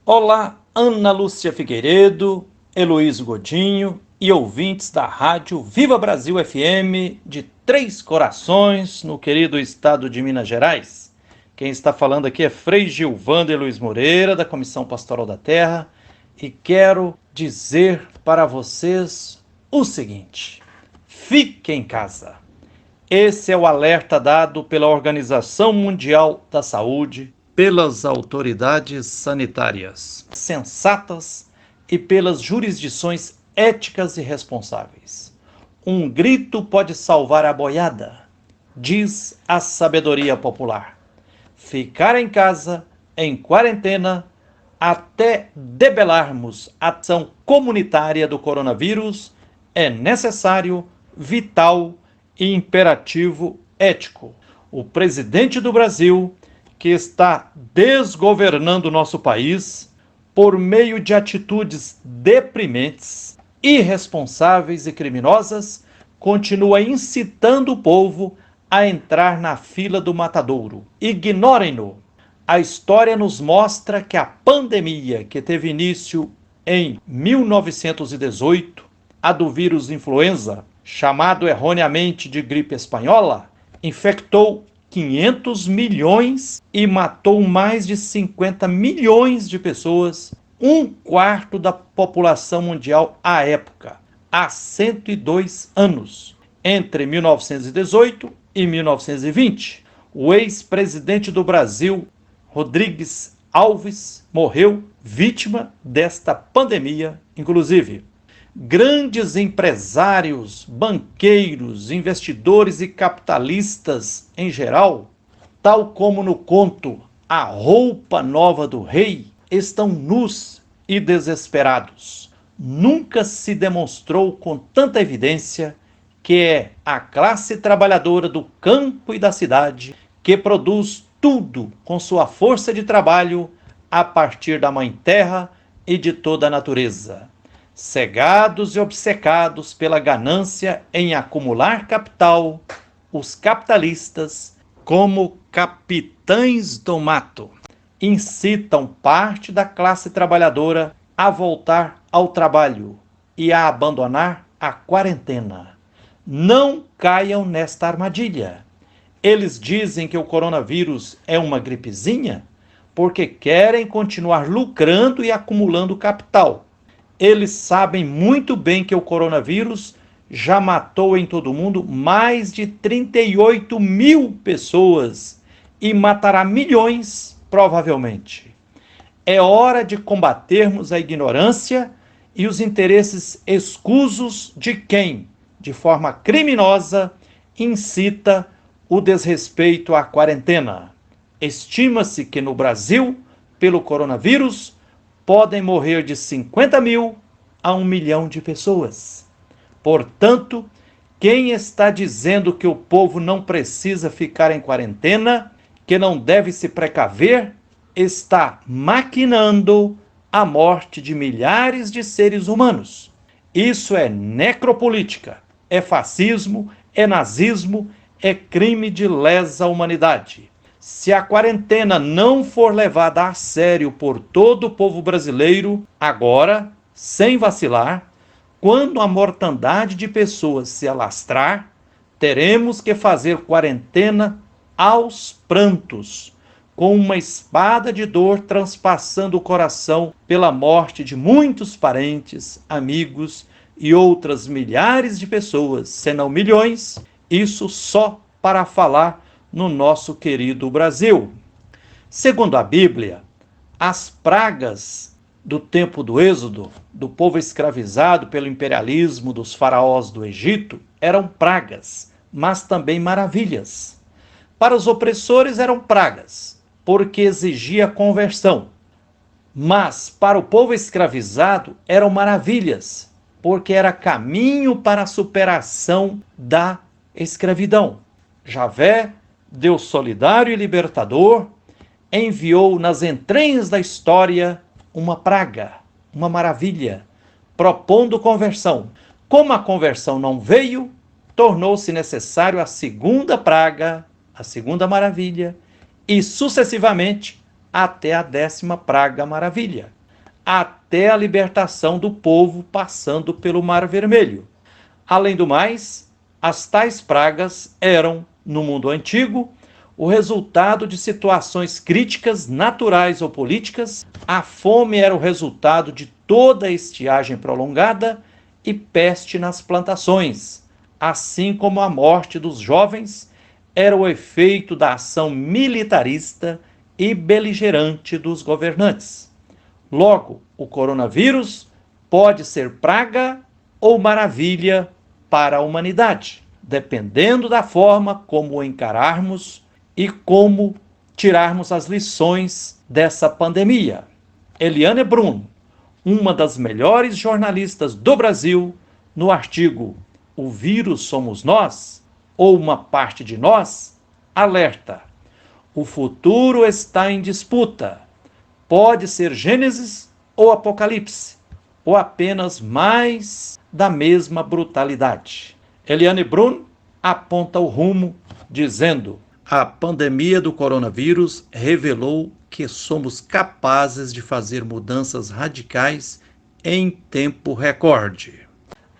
Olá, Ana Lúcia Figueiredo, Heloísio Godinho e ouvintes da rádio Viva Brasil FM de Três Corações, no querido estado de Minas Gerais. Quem está falando aqui é Frei Gilvander Luiz Moreira, da Comissão Pastoral da Terra, e quero dizer para vocês o seguinte: fique em casa. Esse é o alerta dado pela Organização Mundial da Saúde, pelas autoridades sanitárias sensatas e pelas jurisdições éticas e responsáveis. Um grito pode salvar a boiada, diz a sabedoria popular. Ficar em casa, em quarentena, até debelarmos a ação comunitária do coronavírus é necessário, vital e imperativo ético. O presidente do Brasil, que está desgovernando nosso país por meio de atitudes deprimentes, irresponsáveis e criminosas, continua incitando o povo a entrar na fila do matadouro. Ignorem-no. A história nos mostra que a pandemia que teve início em 1918, a do vírus influenza, chamado erroneamente de gripe espanhola, infectou 500 milhões e matou mais de 50 milhões de pessoas, um quarto da população mundial à época, há 102 anos. Entre 1918 e 1920, o ex-presidente do Brasil, Rodrigues Alves, morreu vítima desta pandemia, inclusive. Grandes empresários, banqueiros, investidores e capitalistas em geral, tal como no conto A Roupa Nova do Rei, estão nus e desesperados. Nunca se demonstrou com tanta evidência que é a classe trabalhadora do campo e da cidade que produz tudo com sua força de trabalho a partir da Mãe Terra e de toda a natureza. Cegados e obcecados pela ganância em acumular capital, os capitalistas, como capitães do mato, incitam parte da classe trabalhadora a voltar ao trabalho e a abandonar a quarentena. Não caiam nesta armadilha. Eles dizem que o coronavírus é uma gripezinha porque querem continuar lucrando e acumulando capital. Eles sabem muito bem que o coronavírus já matou em todo o mundo mais de 38 mil pessoas e matará milhões, provavelmente. É hora de combatermos a ignorância e os interesses escusos de quem, de forma criminosa, incita o desrespeito à quarentena. Estima-se que no Brasil, pelo coronavírus, podem morrer de 50 mil a 1 milhão de pessoas. Portanto, quem está dizendo que o povo não precisa ficar em quarentena, que não deve se precaver, está maquinando a morte de milhares de seres humanos. Isso é necropolítica, é fascismo, é nazismo, é crime de lesa humanidade. Se a quarentena não for levada a sério por todo o povo brasileiro, agora, sem vacilar, quando a mortandade de pessoas se alastrar, teremos que fazer quarentena aos prantos, com uma espada de dor transpassando o coração pela morte de muitos parentes, amigos e outras milhares de pessoas, senão milhões, isso só para falar no nosso querido Brasil. Segundo a Bíblia, as pragas do tempo do Êxodo, do povo escravizado pelo imperialismo dos faraós do Egito, eram pragas, mas também maravilhas. Para os opressores eram pragas, porque exigia conversão. Mas para o povo escravizado eram maravilhas, porque era caminho para a superação da escravidão. Javé, Deus solidário e libertador, enviou nas entranhas da história uma praga, uma maravilha, propondo conversão. Como a conversão não veio, tornou-se necessário a segunda praga, a segunda maravilha, e sucessivamente até a 10ª praga maravilha, até a libertação do povo passando pelo Mar Vermelho. Além do mais, as tais pragas eram, no mundo antigo, o resultado de situações críticas naturais ou políticas. A fome era o resultado de toda a estiagem prolongada e peste nas plantações, assim como a morte dos jovens era o efeito da ação militarista e beligerante dos governantes. Logo, o coronavírus pode ser praga ou maravilha para a humanidade, dependendo da forma como o encararmos e como tirarmos as lições dessa pandemia. Eliane Brum, uma das melhores jornalistas do Brasil, no artigo "O vírus somos nós, ou uma parte de nós", alerta: o futuro está em disputa. Pode ser Gênesis ou Apocalipse, ou apenas mais da mesma brutalidade. Eliane Brum aponta o rumo, dizendo: a pandemia do coronavírus revelou que somos capazes de fazer mudanças radicais em tempo recorde.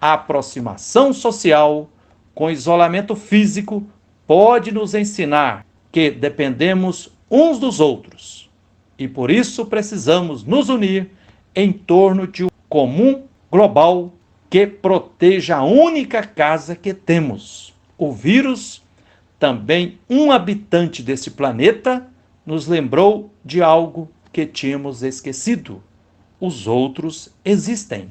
A aproximação social com isolamento físico pode nos ensinar que dependemos uns dos outros e por isso precisamos nos unir em torno de um comum global que proteja a única casa que temos. O vírus, também um habitante desse planeta, nos lembrou de algo que tínhamos esquecido: os outros existem.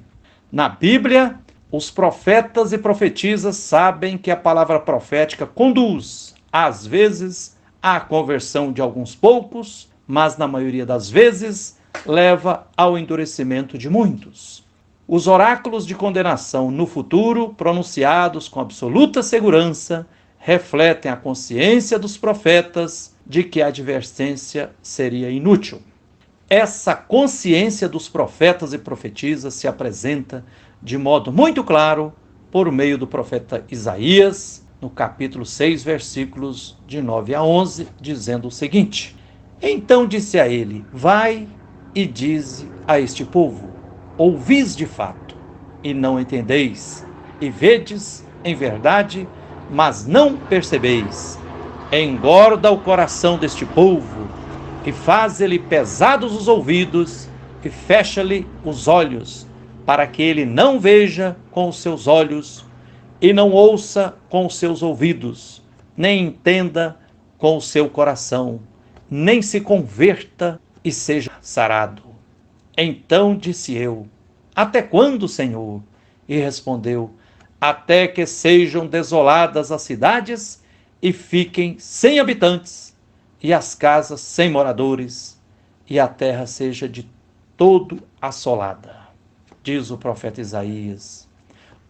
Na Bíblia, os profetas e profetisas sabem que a palavra profética conduz, às vezes, à conversão de alguns poucos, mas na maioria das vezes leva ao endurecimento de muitos. Os oráculos de condenação no futuro, pronunciados com absoluta segurança, refletem a consciência dos profetas de que a advertência seria inútil. Essa consciência dos profetas e profetisas se apresenta de modo muito claro por meio do profeta Isaías, no capítulo 6, versículos de 9 a 11, dizendo o seguinte: então disse a ele: vai e dize a este povo: ouvis de fato, e não entendeis, e vedes em verdade, mas não percebeis. Engorda o coração deste povo, e faz-lhe pesados os ouvidos, e fecha-lhe os olhos, para que ele não veja com os seus olhos, e não ouça com os seus ouvidos, nem entenda com o seu coração, nem se converta e seja sarado. Então disse eu: até quando, Senhor? E respondeu: até que sejam desoladas as cidades e fiquem sem habitantes, e as casas sem moradores, e a terra seja de todo assolada. Diz o profeta Isaías.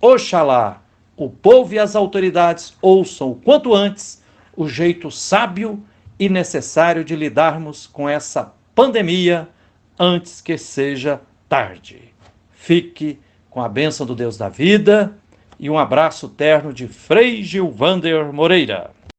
Oxalá o povo e as autoridades ouçam o quanto antes o jeito sábio e necessário de lidarmos com essa pandemia antes que seja tarde. Fique com a bênção do Deus da vida e um abraço terno de Frei Gilvander Moreira.